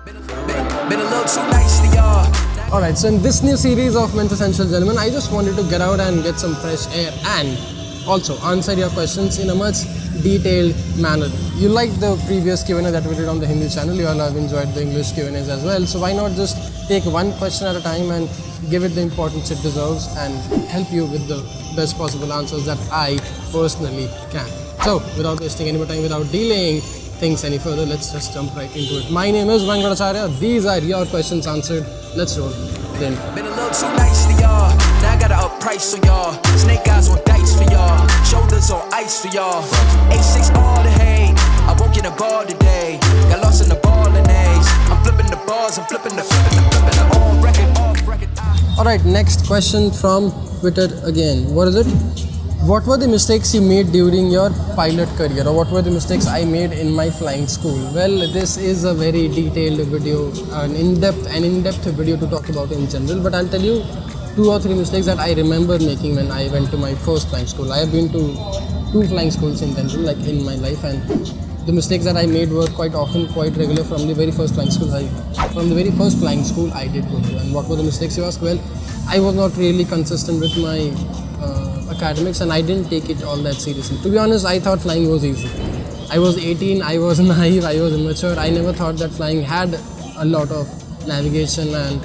Been a little too nice to y'all. Alright, so in this new series of Men's Essential Gentlemen, I just wanted to get out and get some fresh air and also answer your questions in a much detailed manner. You liked the previous Q&A that we did on the Hindi channel, you all have enjoyed the English Q&As as well, so why not just take one question at a time and give it the importance it deserves and help you with the best possible answers that I personally can. So, without wasting any more time, without delaying things any further, let's just jump right into it. My name is Mayank Bhattacharya. These are your questions answered. Let's roll. Then. Been a little too nice to y'all. Now I gotta up price for y'all. Snake eyes on dice for y'all. Shoulders on ice for y'all. A6 all the hate. I won't get a ball today. Got lost in the ball and A's. I'm flipping the bars. I'm flipping the on record, off record. Alright, next question from Twitter again. What is it? What were the mistakes you made during your pilot career, or what were the mistakes I made in my flying school? Well, this is a very detailed video, an in-depth video to talk about in general, but I'll tell you 2 or 3 mistakes that I remember making when I went to my first flying school. I have been to 2 flying schools in general, like in my life, and the mistakes that I made were quite often quite regular from the very first flying school I did go to. And what were the mistakes, you ask? Well, I was not really consistent with my academics, and I didn't take it all that seriously. To be honest, I thought flying was easy. I was 18, I was naive, I was immature. I never thought that flying had a lot of navigation and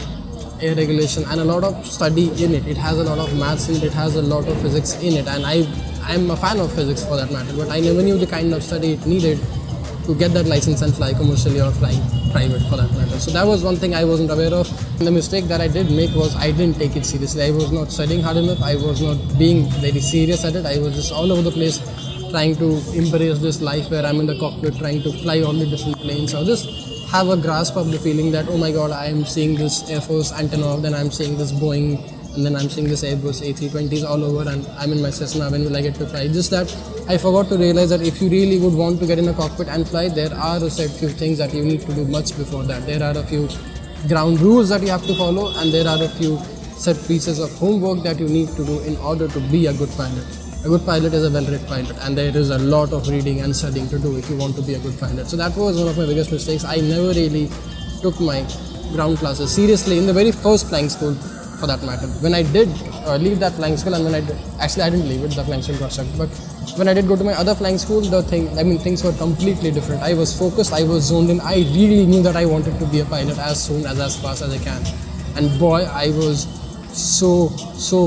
air regulation and a lot of study in it. It has a lot of maths in it, it has a lot of physics in it, and I'm a fan of physics for that matter, but I never knew the kind of study it needed to get that license and fly commercially or flying private for that matter. So that was one thing I wasn't aware of. And the mistake that I did make was I didn't take it seriously. I was not studying hard enough. I was not being very serious at it. I was just all over the place trying to embrace this life where I'm in the cockpit trying to fly all the different planes, or just have a grasp of the feeling that, oh my god, I am seeing this Air Force Antonov, then I'm seeing this Boeing, and then I'm seeing this Airbus A320s all over, and I'm in my Cessna. When will I get to fly? Just that I forgot to realize that if you really would want to get in a cockpit and fly, there are a set few things that you need to do much before that. There are a few ground rules that you have to follow, and there are a few set pieces of homework that you need to do in order to be a good pilot. A good pilot is a well-read pilot, and there is a lot of reading and studying to do if you want to be a good pilot. So that was one of my biggest mistakes. I never really took my ground classes seriously in the very first flying school, for that matter. When I did leave that flying school, and when I didn't leave it, the flying school got shut, but when I did go to my other flying school, things were completely different. I was focused, I was zoned in, I really knew that I wanted to be a pilot as soon as fast as I can. And boy, I was so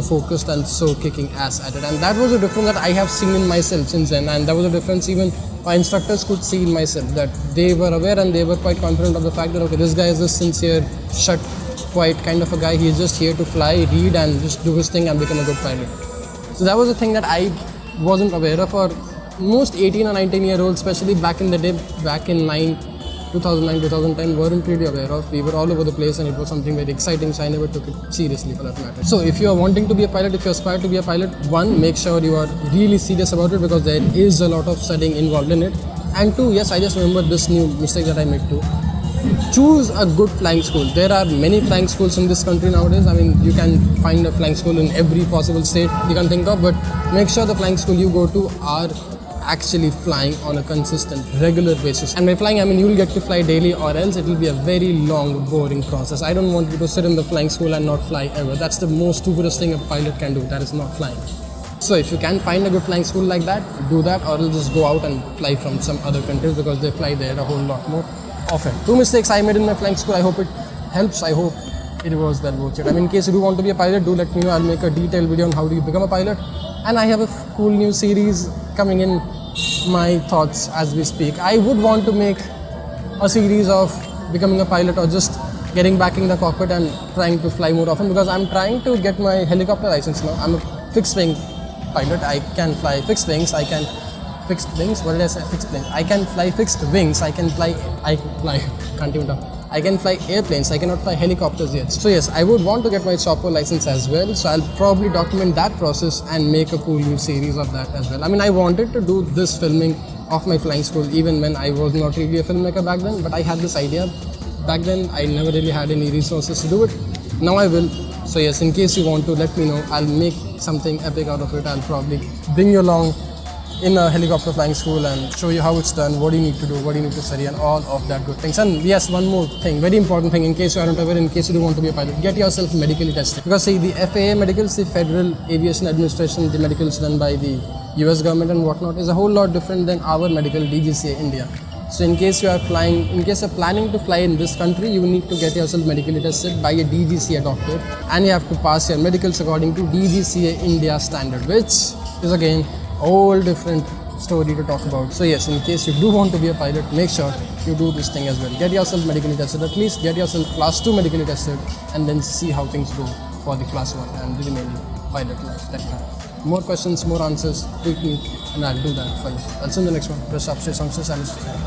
focused and so kicking ass at it. And that was a difference that I have seen in myself since then, and that was a difference even my instructors could see in myself, that they were aware and they were quite confident of the fact that, okay, this guy is a sincere, shut, quiet kind of a guy. He's just here to fly, read, and just do his thing and become a good pilot. So that was a thing that I wasn't aware of, or most 18 or 19-year-olds, especially back in the day, back in 2009, 2010, weren't really aware of. We were all over the place, and it was something very exciting, so I never took it seriously for that matter. So if you are wanting to be a pilot, if you aspire to be a pilot, one, make sure you are really serious about it, because there is a lot of studying involved in it. And 2, yes, I just remembered this new mistake that I made too. Choose a good flying school. There are many flying schools in this country nowadays. I mean, you can find a flying school in every possible state you can think of, but make sure the flying school you go to are actually flying on a consistent, regular basis. And by flying, I mean you will get to fly daily, or else it will be a very long, boring process. I don't want you to sit in the flying school and not fly ever. That's the most stupidest thing a pilot can do, that is not flying. So if you can find a good flying school like that, do that, or else just go out and fly from some other countries, because they fly there a whole lot more often. 2 mistakes I made in my flying school. I hope it helps. I hope it was well worth it. I mean, in case you do want to be a pilot, do let me know. I'll make a detailed video on how do you become a pilot. And I have a cool new series coming in, my thoughts as we speak. I would want to make a series of becoming a pilot, or just getting back in the cockpit and trying to fly more often, because I'm trying to get my helicopter license now. I'm a fixed wing pilot. I can fly fixed wings. Fixed wings? What did I say? Fixed planes. I can fly fixed wings. I can fly airplanes. I cannot fly helicopters yet. So yes, I would want to get my chopper license as well. So I'll probably document that process and make a cool new series of that as well. I mean, I wanted to do this filming of my flying school even when I was not really a filmmaker back then, but I had this idea. Back then, I never really had any resources to do it. Now I will. So yes, in case you want to, let me know. I'll make something epic out of it. I'll probably bring you along in a helicopter flying school and show you how it's done, what do you need to do, what do you need to study, and all of that good things. And yes, one more thing, very important thing, in case you aren't aware, in case you do want to be a pilot, get yourself medically tested. Because see, the FAA medicals, the Federal Aviation Administration, the medicals done by the US government and whatnot, is a whole lot different than our medical DGCA India. So in case you are flying, in case you're planning to fly in this country, you need to get yourself medically tested by a DGCA doctor, and you have to pass your medicals according to DGCA India standard, which is again a whole different story to talk about. So yes, in case you do want to be a pilot, make sure you do this thing as well. Get yourself medically tested, at least get yourself class 2 medically tested, and then see how things go for the class 1 and the remaining pilot life that you have. More questions, more answers, tweet me and I'll do that for you. I'll see you in the next one. Press up, stay strong, stay silent.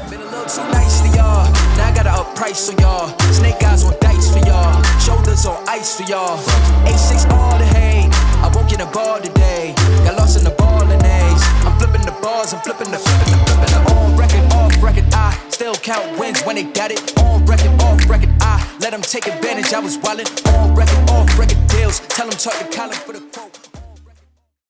Been a little too nice for y'all. Now I gotta up price for y'all. Snake eyes on dice for y'all. Shoulders on ice for y'all. 8-6 all the hate. I woke in a bar today. Got lost in the ball and A's. I'm flipping the bars, I'm flipping the on record, off record. I still count wins when they got it. On record, off record. I let them take advantage. I was wildin'. On record, off record deals. Tell them talk to Colin for the quote.